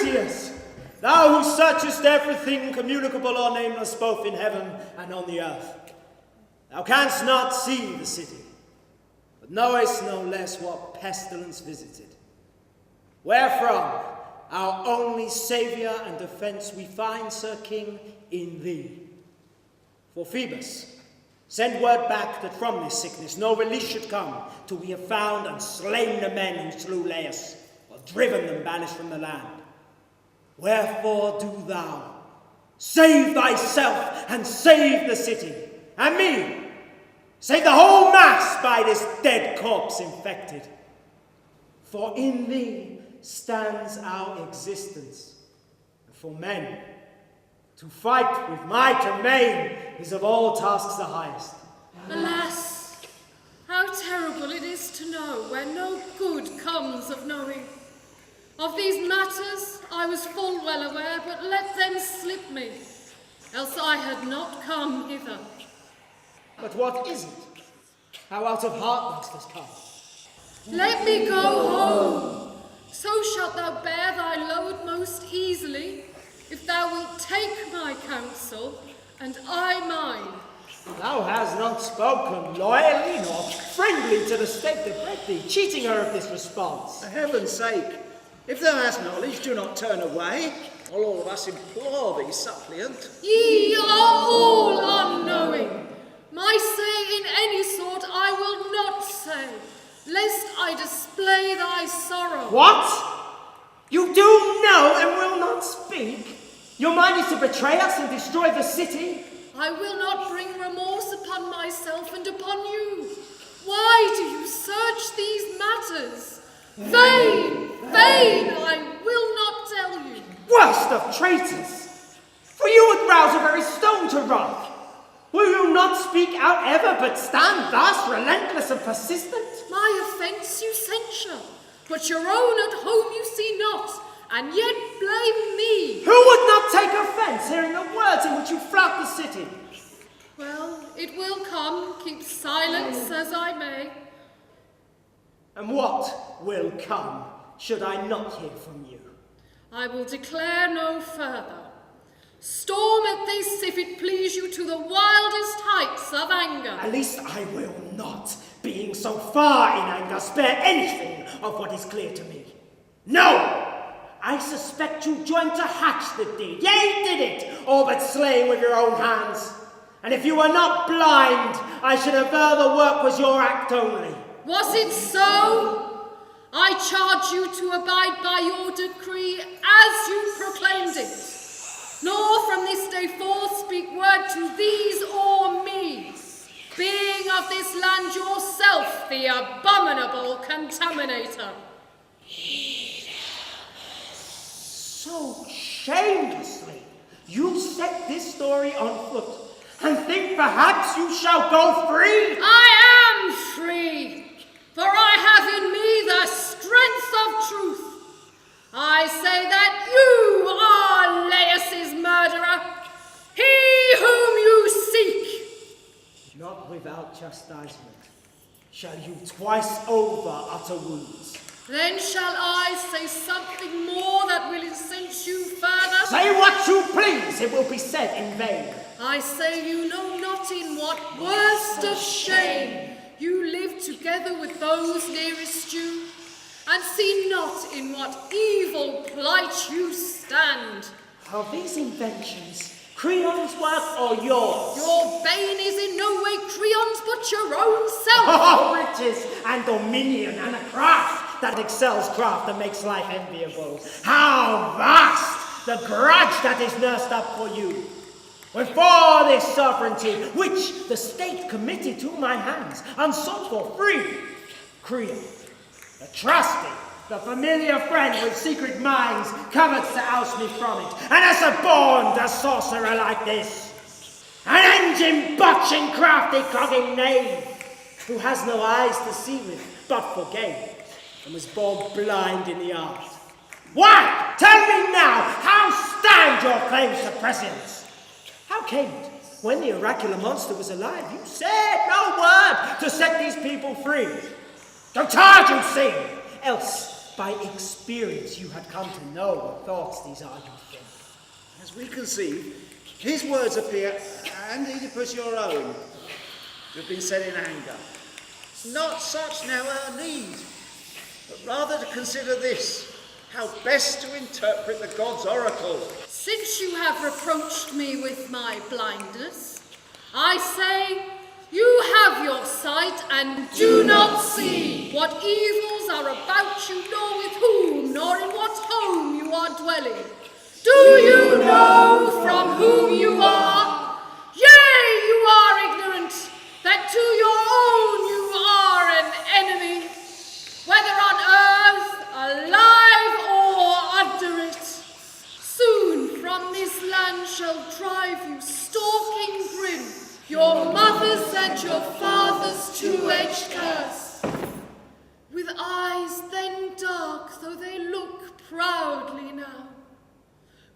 Theseus, thou who searchest everything communicable or nameless both in heaven and on the earth, thou canst not see the city, but knowest no less what pestilence visited. Wherefrom, our only saviour and defence we find, Sir King, in thee. For Phoebus, send word back that from this sickness no release should come till we have found and slain the men who slew Laius, or driven them banished from the land. Wherefore do thou save thyself and save the city, and me, save the whole mass by this dead corpse infected. For in thee stands our existence, and for men, to fight with might and main is of all tasks the highest. Alas, how terrible it is to know where no good comes of knowing. Of these matters I was full well aware, but let them slip me, else I had not come hither. But what is it? How out of heart must this come? Let me go home, so shalt thou bear thy load most easily, if thou wilt take my counsel, and I mine. Thou hast not spoken loyally nor friendly to the state that bred thee, cheating her of this response. For heaven's sake, if thou hast knowledge, do not turn away. All of us implore thee, suppliant. Ye are all unknowing. My say in any sort I will not say, lest I display thy sorrow. What? You do know and will not speak? Your mind is to betray us and destroy the city? I will not bring remorse upon myself and upon you. Why do you search these matters? Vain, vain, I will not tell you. Worst of traitors! For you would rouse a very stone to rock. Will you not speak out ever, but stand thus, relentless and persistent? My offence you censure, but your own at home you see not, and yet blame me. Who would not take offence hearing the words in which you flout the city? Well, it will come, keep silence as I may. And what will come, should I not hear from you? I will declare no further. Storm at this, if it please you, to the wildest heights of anger. At least I will not, being so far in anger, spare anything of what is clear to me. No! I suspect you joined to hatch the deed. Yea, did it, all but slaying with your own hands. And if you were not blind, I should aver the work was your act only. Was it so? I charge you to abide by your decree as you proclaimed it. Nor from this day forth speak word to these or me, being of this land yourself the abominable contaminator. So shamelessly you set this story on foot, and think perhaps you shall go free? I am free, for I have in me the strength of truth. I say that you are Laius's murderer, he whom you seek. Not without chastisement shall you twice over utter wounds. Then shall I say something more that will incense you further? Say what you please, it will be said in vain. I say you know not in what worst of shame you live together with those nearest you, and see not in what evil plight you stand. Are these inventions Creon's work or yours? Your bane is in no way Creon's, but your own self. Oh, riches and dominion and a craft that excels craft and makes life enviable. How vast the grudge that is nursed up for you. Wherefore this sovereignty, which the state committed to my hands, unsought for free, Creon, the trusty, the familiar friend with secret minds, covets to oust me from it, and as a born a sorcerer like this, an engine-botching, crafty, clogging knave, who has no eyes to see with, but for gain, and was born blind in the art. Why, tell me now, how stand your claims to precedence? How came it, when the oracular monster was alive, you said no word to set these people free? Don't charge, you sing, else by experience you had come to know what thoughts these are you think. As we conceive, his words appear, and Oedipus your own, to have been said in anger. Not such now our need, but rather to consider this, how best to interpret the gods' oracle. Since you have reproached me with my blindness, I say, you have your sight and do not see what evils are about you, nor with whom, nor in what home you are dwelling. Do you know from whom you are? Yea, you are ignorant, that to your own you are an enemy, whether on earth, alive, or under it. Soon from this land shall drive you, stalking grim, your mother's and your father's two-edged curse. With eyes then dark, though they look proudly now.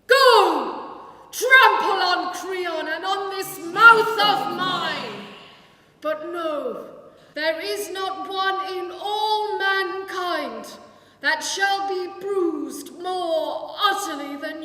Go! Trample on Creon and on this mouth of mine! But no, there is not one in all mankind that shall be bruised more utterly than